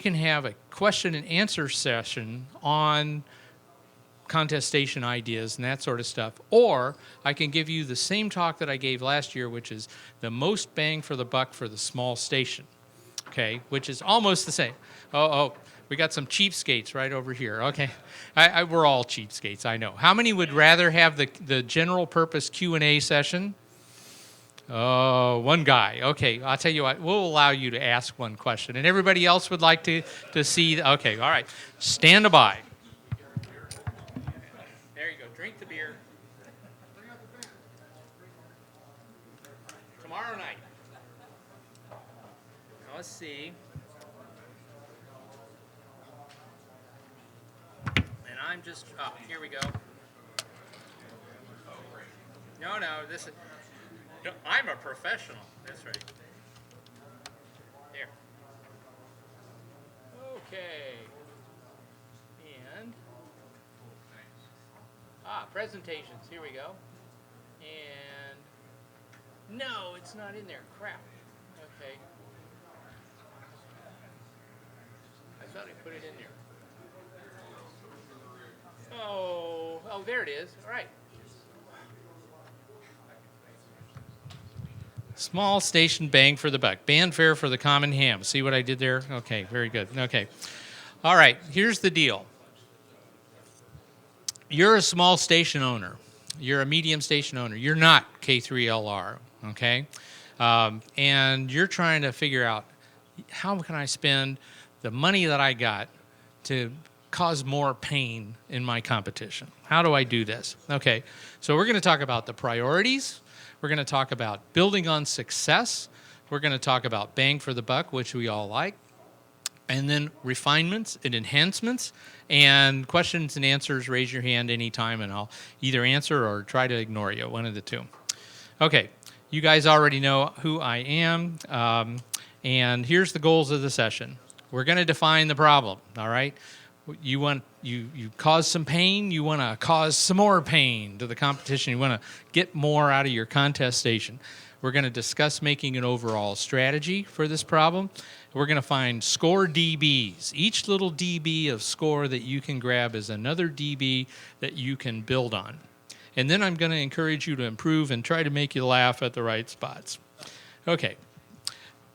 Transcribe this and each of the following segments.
can have a question and answer session on contest station ideas and that sort of stuff. Or I can give you the same talk that I gave last year, which is the most bang for the buck for the small station, okay, which is almost the same. Oh, we got some cheapskates right over here. Okay, we're all cheapskates, I know. How many would rather have the general purpose Q&A session? Oh, one guy. Okay, I'll tell you what, we'll allow you to ask one question. And everybody else would like to see, okay, all right. Stand by. There you go, drink the beer. Tomorrow night. Now let's see. And I'm just, oh, here we go. No, this is, no, I'm a professional. That's right. There. Okay. And presentations. Here we go. And no, it's not in there. Crap. Okay. I thought I put it in there. Oh, there it is. All right. Small station bang for the buck. Band fare for the common ham. See what I did there? Okay, very good. Okay. All right, here's the deal. You're a small station owner. You're a medium station owner. You're not K3LR, okay? And you're trying to figure out, how can I spend the money that I got to cause more pain in my competition? How do I do this? Okay, so we're going to talk about the priorities. We're going to talk about building on success. We're going to talk about bang for the buck, which we all like. And then refinements and enhancements. And questions and answers, raise your hand anytime, and I'll either answer or try to ignore you, one of the two. Okay, you guys already know who I am. And here's the goals of the session. We're going to define the problem, all right? You cause some pain, you want to cause some more pain to the competition, you want to get more out of your contest station. We're going to discuss making an overall strategy for this problem. We're going to find score DBs. Each little DB of score that you can grab is another DB that you can build on. And then I'm going to encourage you to improve and try to make you laugh at the right spots. Okay.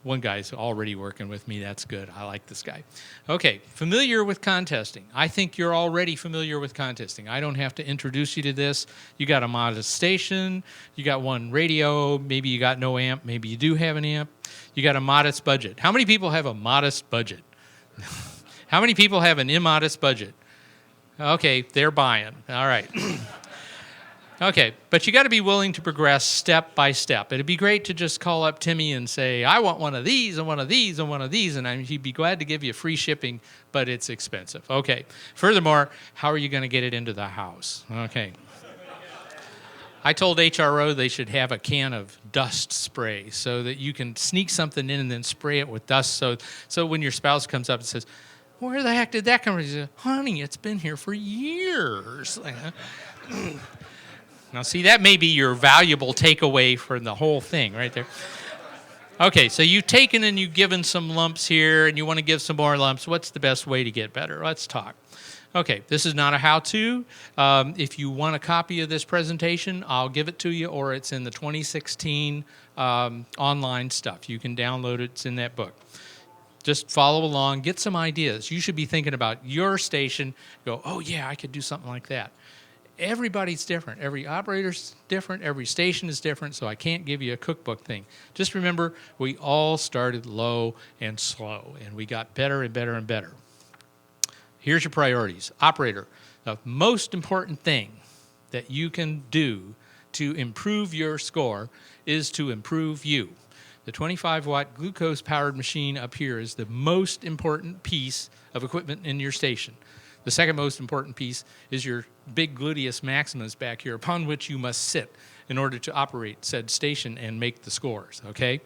One guy's already working with me. That's good. I like this guy. Okay, familiar with contesting. I think you're already familiar with contesting. I don't have to introduce you to this. You got a modest station. You got one radio. Maybe you got no amp. Maybe you do have an amp. You got a modest budget. How many people have a modest budget? How many people have an immodest budget? Okay, they're buying. All right. Okay, but you got to be willing to progress step by step. It'd be great to just call up Timmy and say, I want one of these and one of these and one of these, and he'd be glad to give you free shipping, but it's expensive. Okay, furthermore, how are you going to get it into the house? Okay. I told HRO they should have a can of dust spray so that you can sneak something in and then spray it with dust, so when your spouse comes up and says, where the heck did that come from? You say, honey, it's been here for years. Now, see, that may be your valuable takeaway from the whole thing right there. Okay, so you've taken and you've given some lumps here, and you want to give some more lumps. What's the best way to get better? Let's talk. Okay, this is not a how-to. If you want a copy of this presentation, I'll give it to you, or it's in the 2016 online stuff. You can download it. It's in that book. Just follow along. Get some ideas. You should be thinking about your station. Go, oh, yeah, I could do something like that. Everybody's different. Every operator's different. Every station is different, so I can't give you a cookbook thing. Just remember, we all started low and slow, and we got better and better and better. Here's your priorities. Operator, the most important thing that you can do to improve your score is to improve you. The 25-watt glucose-powered machine up here is the most important piece of equipment in your station. The second most important piece is your big gluteus maximus back here, upon which you must sit in order to operate said station and make the scores, okay?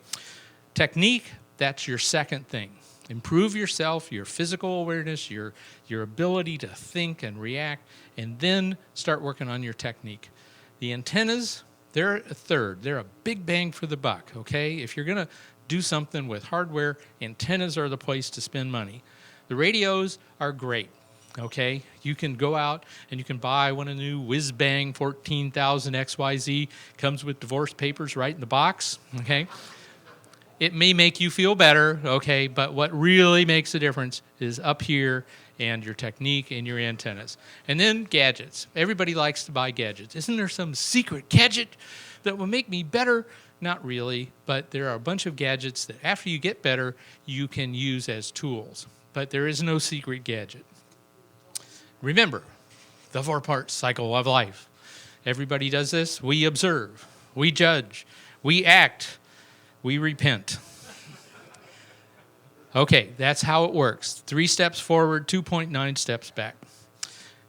Technique, that's your second thing. Improve yourself, your physical awareness, your ability to think and react, and then start working on your technique. The antennas, they're a third. They're a big bang for the buck, okay? If you're going to do something with hardware, antennas are the place to spend money. The radios are great. Okay, you can go out and you can buy one of the new Whiz Bang 14,000 XYZ. Comes with divorce papers right in the box. Okay, it may make you feel better. Okay, but what really makes a difference is up here and your technique and your antennas. And then gadgets. Everybody likes to buy gadgets. Isn't there some secret gadget that will make me better? Not really, but there are a bunch of gadgets that after you get better, you can use as tools. But there is no secret gadget. Remember, the 4-part cycle of life. Everybody does this. We observe, we judge, we act, we repent. Okay, that's how it works. 3 steps forward, 2.9 steps back.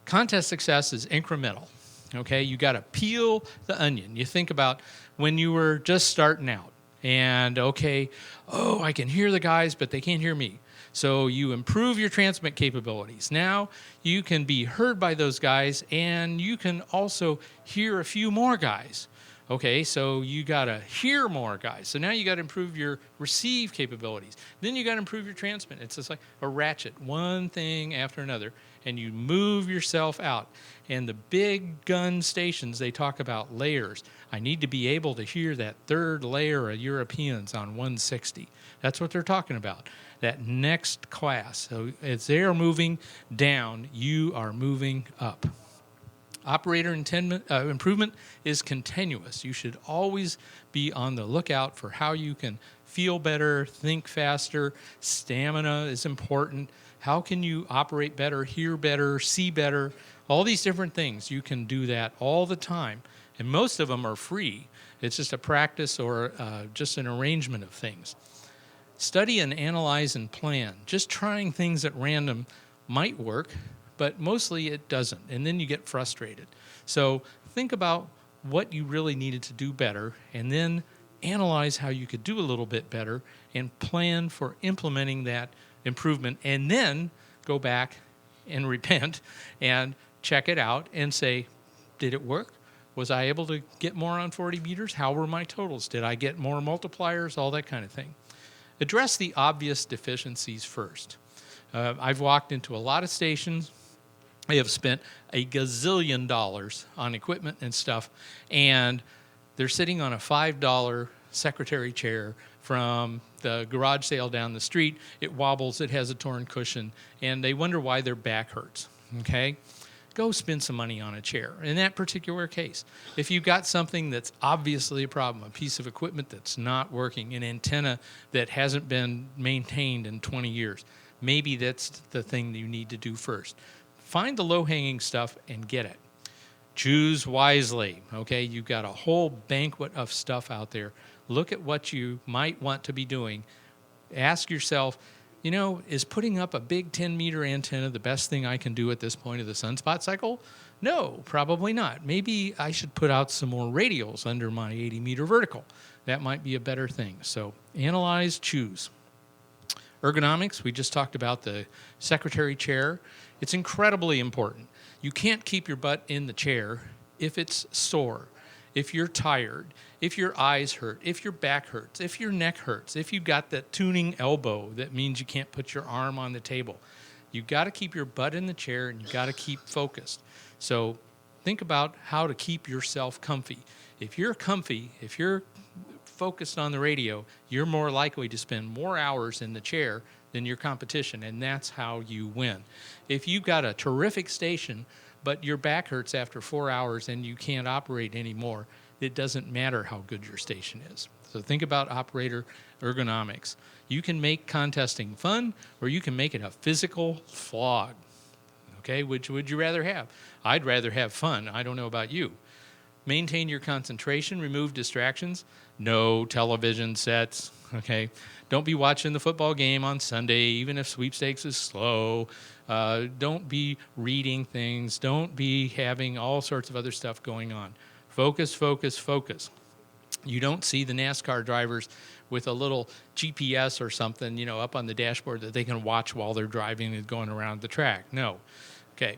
Contest success is incremental. Okay, you got to peel the onion. You think about when you were just starting out and I can hear the guys, but they can't hear me. So you improve your transmit capabilities. Now you can be heard by those guys and you can also hear a few more guys. Okay, so you got to hear more guys. So now you got to improve your receive capabilities. Then you got to improve your transmit. It's just like a ratchet, one thing after another, and you move yourself out. And the big gun stations, they talk about layers. I need to be able to hear that third layer of Europeans on 160. That's what they're talking about. That next class. So as they are moving down, you are moving up. Operator improvement is continuous. You should always be on the lookout for how you can feel better, think faster. Stamina is important. How can you operate better, hear better, see better? All these different things. You can do that all the time. And most of them are free. It's just a practice or just an arrangement of things. Study and analyze and plan. Just trying things at random might work, but mostly it doesn't. And then you get frustrated. So think about what you really needed to do better and then analyze how you could do a little bit better and plan for implementing that improvement, and then go back and repent and check it out and say, did it work? Was I able to get more on 40 meters? How were my totals? Did I get more multipliers? All that kind of thing. Address the obvious deficiencies first. I've walked into a lot of stations. I have spent a gazillion dollars on equipment and stuff, and they're sitting on a $5 secretary chair from the garage sale down the street. It wobbles, it has a torn cushion, and they wonder why their back hurts, okay? Go spend some money on a chair. In that particular case, if you've got something that's obviously a problem, a piece of equipment that's not working, an antenna that hasn't been maintained in 20 years, maybe that's the thing that you need to do first. Find the low-hanging stuff and get it. Choose wisely, okay? You've got a whole banquet of stuff out there. Look at what you might want to be doing. Ask yourself, is putting up a big 10-meter antenna the best thing I can do at this point of the sunspot cycle? No, probably not. Maybe I should put out some more radials under my 80-meter vertical. That might be a better thing. So analyze, choose. Ergonomics, we just talked about the secretary chair. It's incredibly important. You can't keep your butt in the chair if it's sore, if you're tired, if your eyes hurt, if your back hurts, if your neck hurts, if you've got that tuning elbow that means you can't put your arm on the table. You've got to keep your butt in the chair and you've got to keep focused. So think about how to keep yourself comfy. If you're comfy, if you're focused on the radio, you're more likely to spend more hours in the chair than your competition, and that's how you win. If you've got a terrific station, but your back hurts after 4 hours and you can't operate anymore, it doesn't matter how good your station is. So think about operator ergonomics. You can make contesting fun, or you can make it a physical slog. Okay, which would you rather have? I'd rather have fun. I don't know about you. Maintain your concentration, remove distractions. No television sets, okay? Don't be watching the football game on Sunday, even if sweepstakes is slow. Don't be reading things. Don't be having all sorts of other stuff going on. Focus, focus, focus. You don't see the NASCAR drivers with a little GPS or something, up on the dashboard that they can watch while they're driving and going around the track. No. Okay.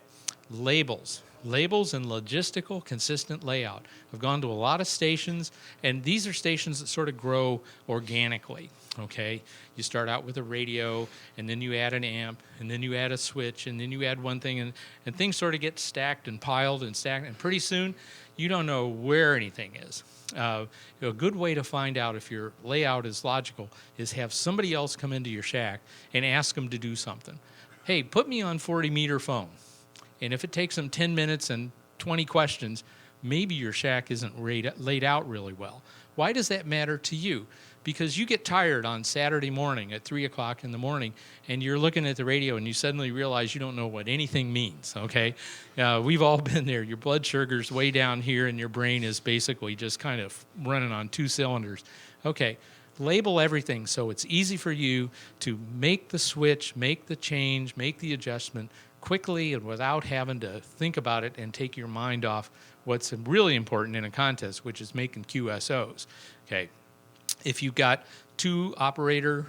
Labels. Labels and logistical consistent layout. I've gone to a lot of stations, and these are stations that sort of grow organically, okay? You start out with a radio, and then you add an amp, and then you add a switch, and then you add one thing, and things sort of get stacked and piled and stacked, and pretty soon you don't know where anything is. A good way to find out if your layout is logical is have somebody else come into your shack and ask them to do something. Hey, put me on 40-meter phone. And if it takes them 10 minutes and 20 questions, maybe your shack isn't laid out really well. Why does that matter to you? Because you get tired on Saturday morning at 3 o'clock in the morning, and you're looking at the radio, and you suddenly realize you don't know what anything means, okay? We've all been there. Your blood sugar's way down here, and your brain is basically just kind of running on 2 cylinders. Okay, label everything so it's easy for you to make the switch, make the change, make the adjustment quickly and without having to think about it and take your mind off what's really important in a contest, which is making QSOs. Okay, if you've got two SO2R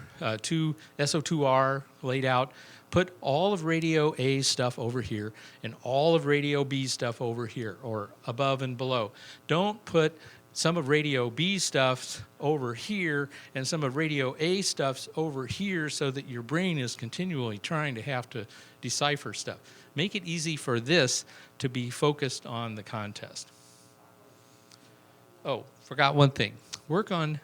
laid out, put all of radio A stuff over here and all of radio B stuff over here, or above and below. Don't put some of radio B stuff's over here and some of radio A stuff's over here so that your brain is continually trying to have to decipher stuff. Make it easy for this to be focused on the contest. Oh, forgot one thing. Work on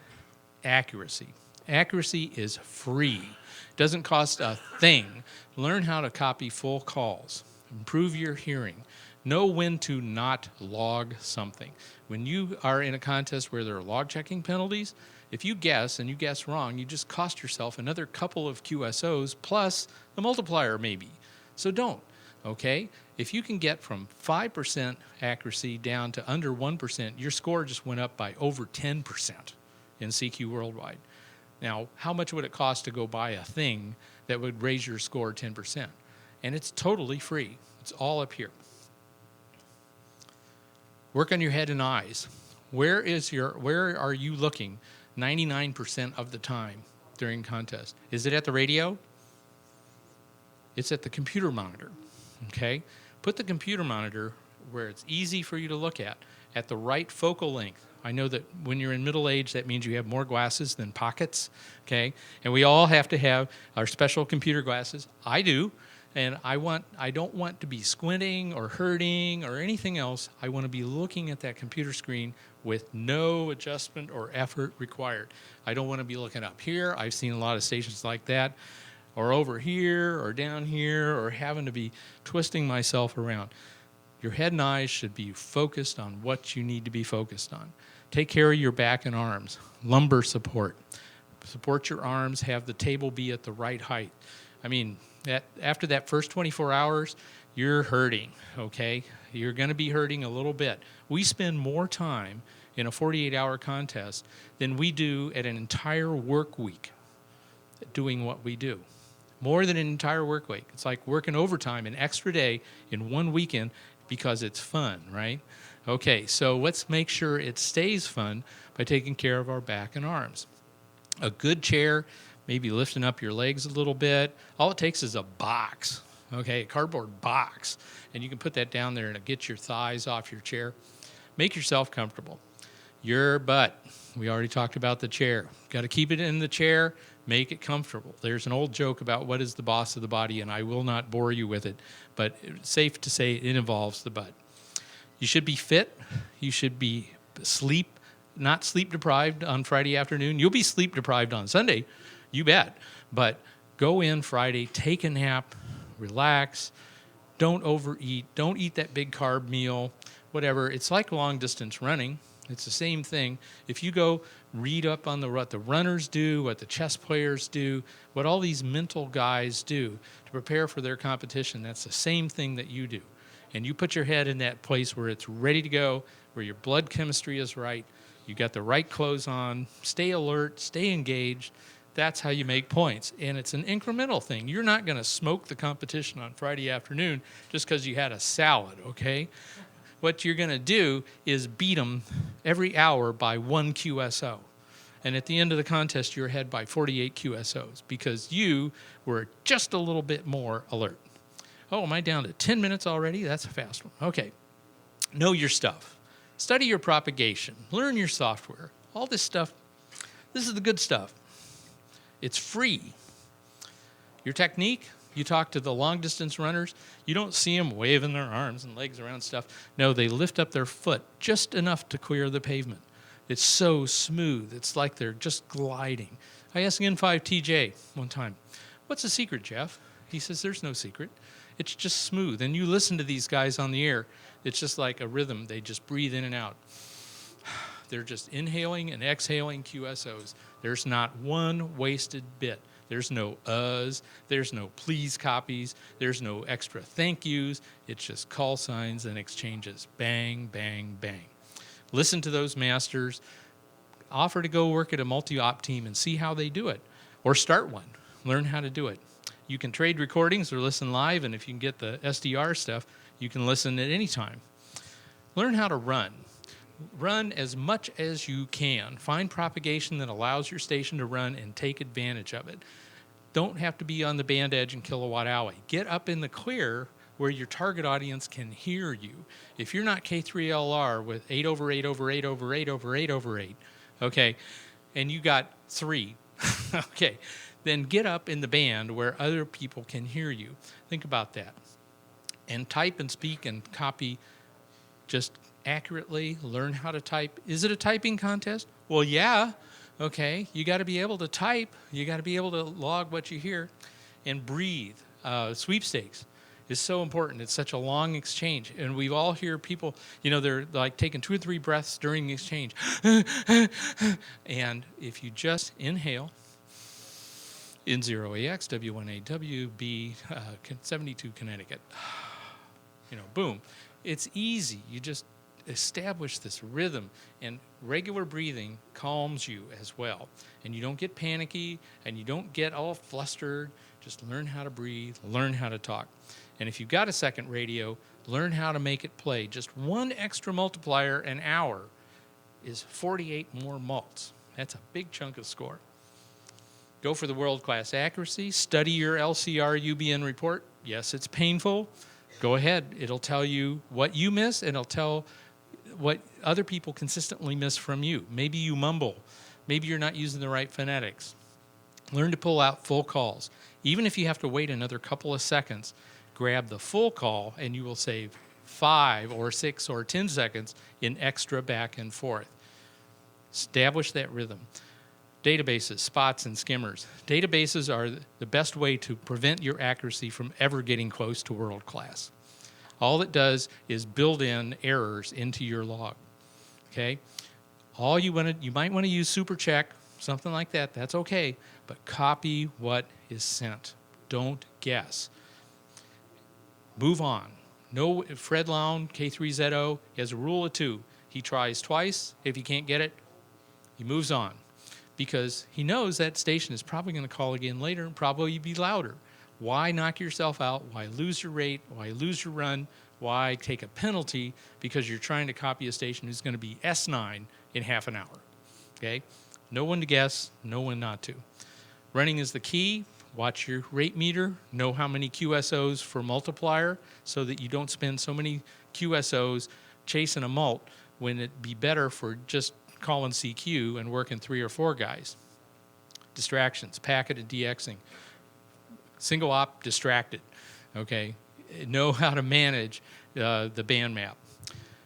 accuracy. Accuracy is free. Doesn't cost a thing. Learn how to copy full calls. Improve your hearing. Know when to not log something. When you are in a contest where there are log checking penalties, if you guess and you guess wrong, you just cost yourself another couple of QSOs plus the multiplier maybe. So don't, okay? If you can get from 5% accuracy down to under 1%, your score just went up by over 10% in CQ Worldwide. Now, how much would it cost to go buy a thing that would raise your score 10%? And it's totally free. It's all up here. Work on your head and eyes. Where are you looking 99% of the time during contest? Is it at the radio? It's at the computer monitor, okay? Put the computer monitor where it's easy for you to look at the right focal length. I know that when you're in middle age, that means you have more glasses than pockets, okay? And we all have to have our special computer glasses. I do. And I don't want to be squinting or hurting or anything else. I want to be looking at that computer screen with no adjustment or effort required. I don't want to be looking up here. I've seen a lot of stations like that, or over here or down here, or having to be twisting myself around. Your head and eyes should be focused on what you need to be focused on. Take care of your back and arms. Lumbar support. Support your arms. Have the table be at the right height. I mean, after that first 24 hours, you're hurting, okay? You're going to be hurting a little bit. We spend more time in a 48-hour contest than we do at an entire work week doing what we do. More than an entire work week. It's like working overtime an extra day in one weekend because it's fun, right? Okay, so let's make sure it stays fun by taking care of our back and arms. A good chair, maybe lifting up your legs a little bit. All it takes is a box, okay, a cardboard box, and you can put that down there and it'll get your thighs off your chair. Make yourself comfortable. Your butt, we already talked about the chair. Got to keep it in the chair, make it comfortable. There's an old joke about what is the boss of the body, and I will not bore you with it, but it's safe to say it involves the butt. You should be fit. You should be not sleep deprived on Friday afternoon. You'll be sleep deprived on Sunday. You bet. But go in Friday, take a nap, relax, don't overeat, don't eat that big carb meal, whatever. It's like long distance running. It's the same thing. If you go read up on what the runners do, what the chess players do, what all these mental guys do to prepare for their competition, that's the same thing that you do. And you put your head in that place where it's ready to go, where your blood chemistry is right, you got the right clothes on, stay alert, stay engaged. That's how you make points. And it's an incremental thing. You're not going to smoke the competition on Friday afternoon just because you had a salad, okay? What you're going to do is beat them every hour by 1 QSO. And at the end of the contest, you're ahead by 48 QSOs because you were just a little bit more alert. Oh, am I down to 10 minutes already? That's a fast one. Okay. Know your stuff. Study your propagation. Learn your software. All this stuff, this is the good stuff. It's free. Your technique, you talk to the long-distance runners, you don't see them waving their arms and legs around stuff. No, they lift up their foot just enough to clear the pavement. It's so smooth. It's like they're just gliding. I asked N5TJ one time, what's the secret, Jeff? He says, there's no secret. It's just smooth. And you listen to these guys on the air, it's just like a rhythm. They just breathe in and out. They're just inhaling and exhaling QSOs. There's not one wasted bit. There's no uhs. There's no please copies. There's no extra thank yous. It's just call signs and exchanges. Bang, bang, bang. Listen to those masters. Offer to go work at a multi-op team and see how they do it. Or start one. Learn how to do it. You can trade recordings or listen live, and if you can get the SDR stuff, you can listen at any time. Learn how to run. Run as much as you can. Find propagation that allows your station to run and take advantage of it. Don't have to be on the band edge and kilowatt alley. Get up in the clear where your target audience can hear you. If you're not K3LR with 8 over 8 over 8 over 8 over 8 over 8, okay, and you got 3, okay, then get up in the band where other people can hear you. Think about that. And type and speak and copy just accurately. Learn how to type. Is it a typing contest? Well, yeah. Okay, you got to be able to type. You got to be able to log what you hear and breathe. Sweepstakes is so important. It's such a long exchange. And we all hear people, they're like taking 2 or 3 breaths during the exchange. And if you just inhale, N0AX, W1AW, B, 72 Connecticut, boom. It's easy. You just establish this rhythm, and regular breathing calms you as well. And you don't get panicky, and you don't get all flustered. Just learn how to breathe, learn how to talk. And if you've got a second radio, learn how to make it play. Just one extra multiplier an hour is 48 more mults. That's a big chunk of score. Go for the world-class accuracy. Study your LCR UBN report. Yes, it's painful. Go ahead. It'll tell you what you miss, and it'll tell what other people consistently miss from you. Maybe you mumble. Maybe you're not using the right phonetics. Learn to pull out full calls. Even if you have to wait another couple of seconds, grab the full call, and you will save 5 or 6 or 10 seconds in extra back and forth. Establish that rhythm. Databases, spots, and skimmers. Databases are the best way to prevent your accuracy from ever getting close to world class. All it does is build in errors into your log. Okay? You might want to use super check, something like that. That's okay. But copy what is sent. Don't guess. Move on. No, Fred Lown, K3ZO, he has a rule of 2. He tries twice. If he can't get it, he moves on. Because he knows that station is probably going to call again later and probably be louder. Why knock yourself out? Why lose your rate? Why lose your run? Why take a penalty because you're trying to copy a station who's going to be S9 in half an hour? Okay? No one to guess, no one not to. Running is the key. Watch your rate meter. Know how many QSOs for multiplier so that you don't spend so many QSOs chasing a mult when it'd be better for just calling CQ and working 3 or 4 guys. Distractions, packet and DXing. Single op, distracted. Okay, know how to manage the band map.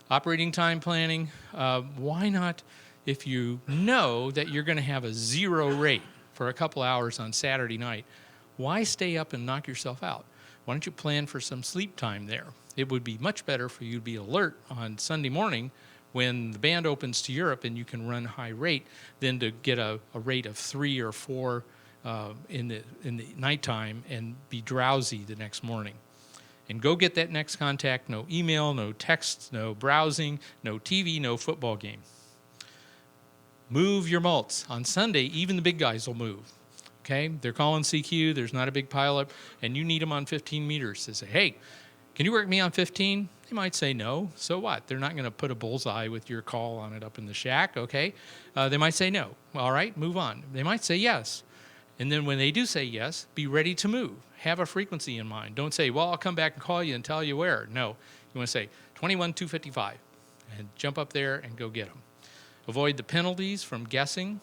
Operating time planning, why not, if you know that you're going to have a 0 rate for a couple hours on Saturday night, why stay up and knock yourself out? Why don't you plan for some sleep time there? It would be much better for you to be alert on Sunday morning when the band opens to Europe and you can run high rate than to get a rate of 3 or 4 in the nighttime and be drowsy the next morning. And go get that next contact. No email, no text, no browsing, no TV, no football game. Move your mults. On Sunday, even the big guys will move. Okay? They're calling CQ. There's not a big pileup, and you need them on 15 meters. They say, hey, can you work me on 15? They might say no. So what? They're not going to put a bullseye with your call on it up in the shack, okay? They might say no. All right, move on. They might say yes. And then when they do say yes, be ready to move. Have a frequency in mind. Don't say, well, I'll come back and call you and tell you where. No, you want to say 21,255 and jump up there and go get them. Avoid the penalties from guessing.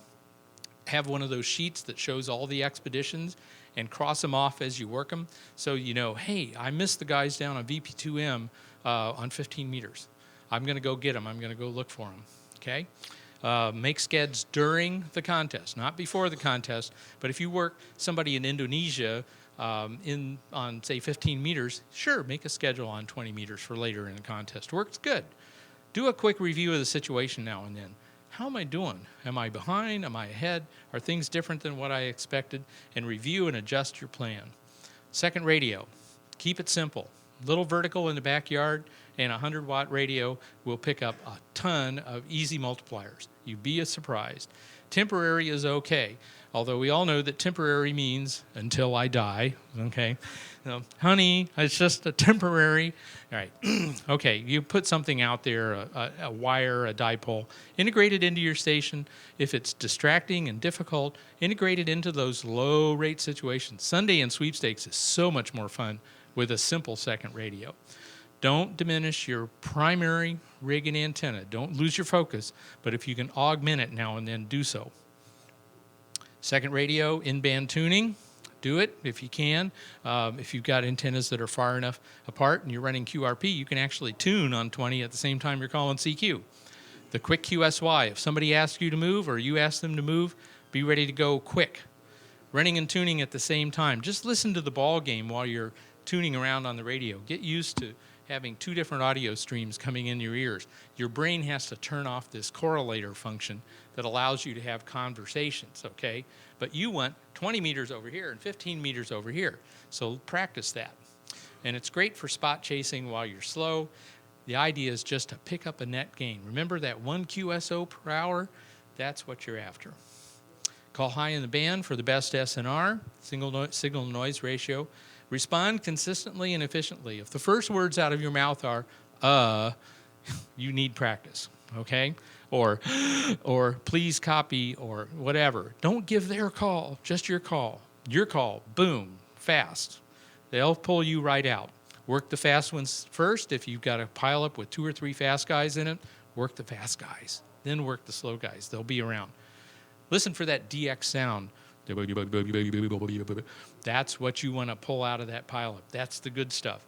Have one of those sheets that shows all the expeditions and cross them off as you work them. So you know, hey, I missed the guys down on VP2M on 15 meters. I'm going to go get them. I'm going to go look for them. Okay? Make skeds during the contest, not before the contest. But if you work somebody in Indonesia on, say, 15 meters, sure, make a schedule on 20 meters for later in the contest. Works good. Do a quick review of the situation now and then. How am I doing? Am I behind? Am I ahead? Are things different than what I expected? And review and adjust your plan. Second radio. Keep it simple. Little vertical in the backyard and a 100-watt radio will pick up a ton of easy multipliers. You'd be surprised. Temporary is okay, although we all know that temporary means until I die, okay? Honey, it's just a temporary. All right, okay, you put something out there, a wire, a dipole, integrate it into your station. If it's distracting and difficult, integrate it into those low-rate situations. Sunday and sweepstakes is so much more fun with a simple second radio. Don't diminish your primary rig and antenna. Don't lose your focus, but if you can augment it now and then, do so. Second radio, in-band tuning, do it if you can. If you've got antennas that are far enough apart and you're running QRP, you can actually tune on 20 at the same time you're calling CQ. The quick QSY, if somebody asks you to move or you ask them to move, be ready to go quick. Running and tuning at the same time. Just listen to the ball game while you're tuning around on the radio. Get used to having two different audio streams coming in your ears. Your brain has to turn off this correlator function that allows you to have conversations, okay? But you want 20 meters over here and 15 meters over here, so practice that. And it's great for spot chasing while you're slow. The idea is just to pick up a net gain. Remember that 1 QSO per hour? That's what you're after. Call high in the band for the best SNR, signal noise ratio. Respond consistently and efficiently. If the first words out of your mouth are, you need practice, okay? Or please copy, or whatever. Don't give their call, just your call. Your call, boom, fast. They'll pull you right out. Work the fast ones first. If you've got a pile up with 2 or 3 fast guys in it, work the fast guys. Then work the slow guys. They'll be around. Listen for that DX sound. That's what you want to pull out of that pileup. That's the good stuff.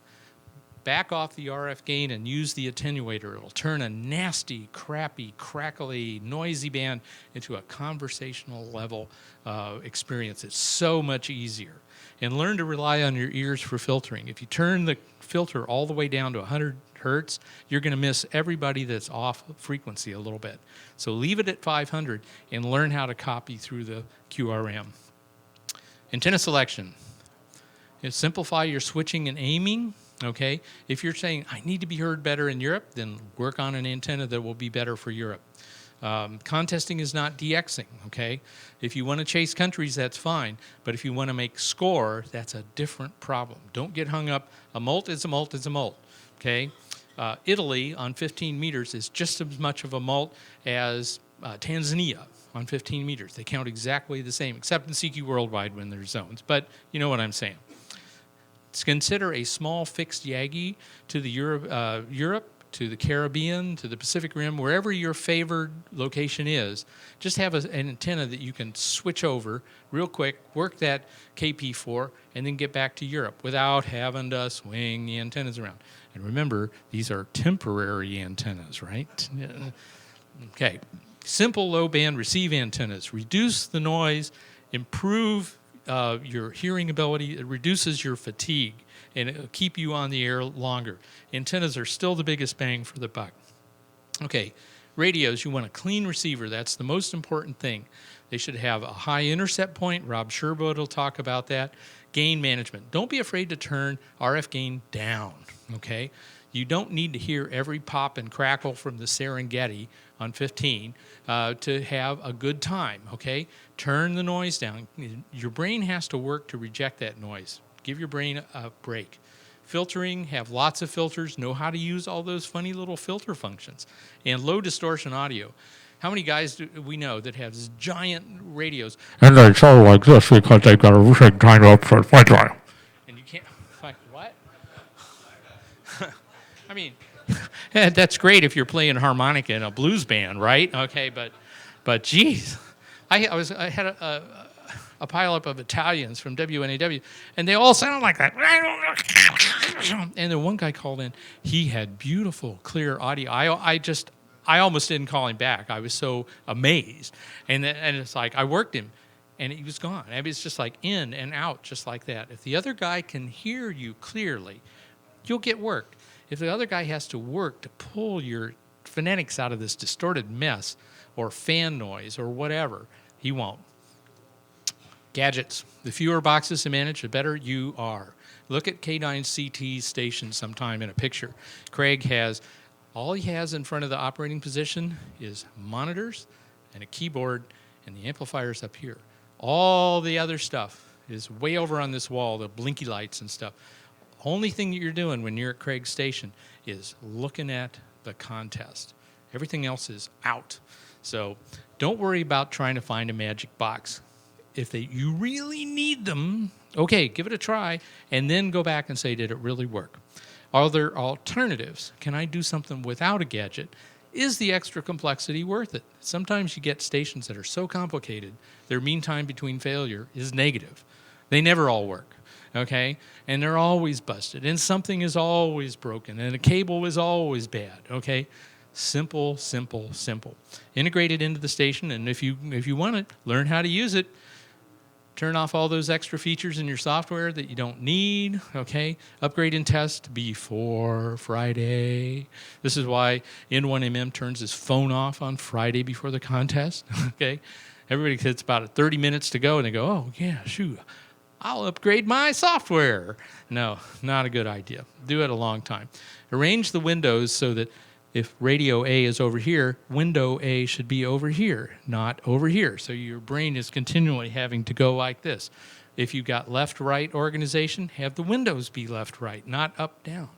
Back off the RF gain and use the attenuator. It'll turn a nasty, crappy, crackly, noisy band into a conversational level experience. It's so much easier. And learn to rely on your ears for filtering. If you turn the filter all the way down to 100 hertz, you're going to miss everybody that's off frequency a little bit. So leave it at 500 and learn how to copy through the QRM. Antenna selection. Simplify your switching and aiming. Okay, if you're saying, I need to be heard better in Europe, then work on an antenna that will be better for Europe. Contesting is not DXing, okay? If you want to chase countries, that's fine. But if you want to make score, that's a different problem. Don't get hung up. A molt is a molt is a molt, okay? Italy on 15 meters is just as much of a molt as Tanzania on 15 meters. They count exactly the same, except in CQ Worldwide when there's zones. But you know what I'm saying. Consider a small fixed Yagi to the Europe, to the Caribbean, to the Pacific Rim, wherever your favored location is. Just have an antenna that you can switch over real quick, work that KP4, and then get back to Europe without having to swing the antennas around. And remember, these are temporary antennas, right? Okay. Simple low-band receive antennas. Reduce the noise, improve your hearing ability. It reduces your fatigue, and it'll keep you on the air longer. Antennas are still the biggest bang for the buck. Okay, radios, you want a clean receiver. That's the most important thing. They should have a high intercept point. Rob Sherwood will talk about that. Gain management. Don't be afraid to turn RF gain down, okay? You don't need to hear every pop and crackle from the Serengeti on 15 to have a good time, okay? Turn the noise down. Your brain has to work to reject that noise. Give your brain a break. Filtering, have lots of filters. Know how to use all those funny little filter functions. And low distortion audio. How many guys do we know that have these giant radios? And they sound like this because they've got everything turned up for Wi-Fi. And you can't, like, what? I mean, that's great if you're playing harmonica in a blues band, right? Okay, but geez, I had a pileup of Italians from WNAW, and they all sound like that. And then one guy called in. He had beautiful, clear audio. I almost didn't call him back. I was so amazed. And it's like I worked him, and he was gone. I mean, it's just like in and out, just like that. If the other guy can hear you clearly, you'll get worked. If the other guy has to work to pull your phonetics out of this distorted mess or fan noise or whatever, he won't. Gadgets. The fewer boxes to manage, the better you are. Look at K9CT's station sometime in a picture. Craig has, all he has in front of the operating position is monitors and a keyboard and the amplifiers up here. All the other stuff is way over on this wall, the blinky lights and stuff. Only thing that you're doing when you're at Craig's station is looking at the contest. Everything else is out. So don't worry about trying to find a magic box. If you really need them, okay, give it a try, and then go back and say, did it really work? Are there alternatives? Can I do something without a gadget? Is the extra complexity worth it? Sometimes you get stations that are so complicated, their mean time between failure is negative. They never all work. Okay, and they're always busted, and something is always broken, and a cable is always bad. Okay, simple, simple, simple. Integrate it into the station, and if you want it, learn how to use it. Turn off all those extra features in your software that you don't need. Okay, upgrade and test before Friday. This is why N1MM turns his phone off on Friday before the contest. Okay, everybody gets about 30 minutes to go, and they go, "Oh yeah, shoot. I'll upgrade my software." No, not a good idea. Do it a long time. Arrange the windows so that if radio A is over here, window A should be over here, not over here. So your brain is continually having to go like this. If you've got left-right organization, have the windows be left-right, not up-down.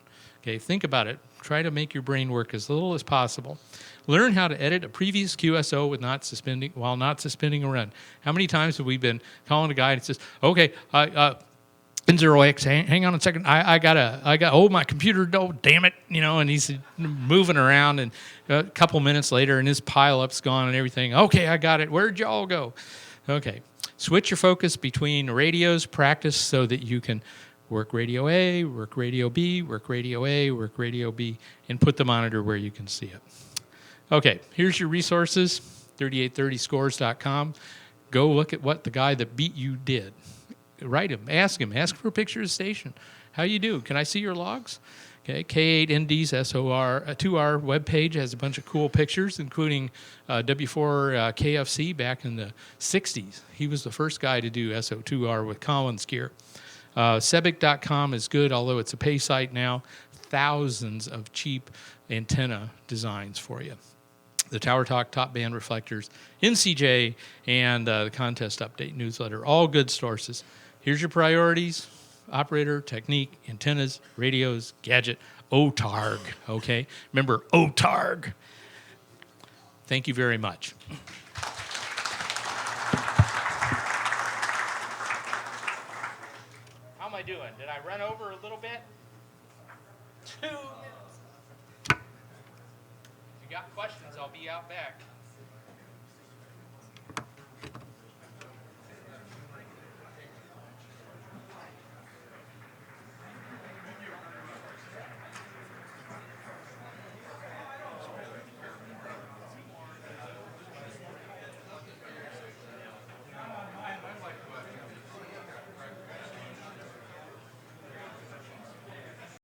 Okay, think about it. Try to make your brain work as little as possible. Learn how to edit a previous QSO while not suspending a run. How many times have we been calling a guy that says, "Okay, N0AX, hang on a second. My computer, oh, damn it," and he's moving around, and a couple minutes later, and his pile-up's gone and everything. "Okay, I got it. Where'd y'all go?" Okay, switch your focus between radios, practice so that you can work radio A, work radio B, work radio A, work radio B, and put the monitor where you can see it. Okay, here's your resources, 3830scores.com. Go look at what the guy that beat you did. Write him, ask for a picture of the station. How you do? Can I see your logs? Okay, K8ND's SOR 2R webpage has a bunch of cool pictures, including W4 KFC back in the 60s. He was the first guy to do SO2R with Collins gear. Sebic.com is good, although it's a pay site now. Thousands of cheap antenna designs for you. The Tower Talk top band reflectors, NCJ, and the contest update newsletter, all good sources. Here's your priorities: operator, technique, antennas, radios, gadget, OTARG, okay? Remember, OTARG. Thank you very much. How am I doing? Did I run over a little bit? 2 minutes. If you got questions, I'll be out back.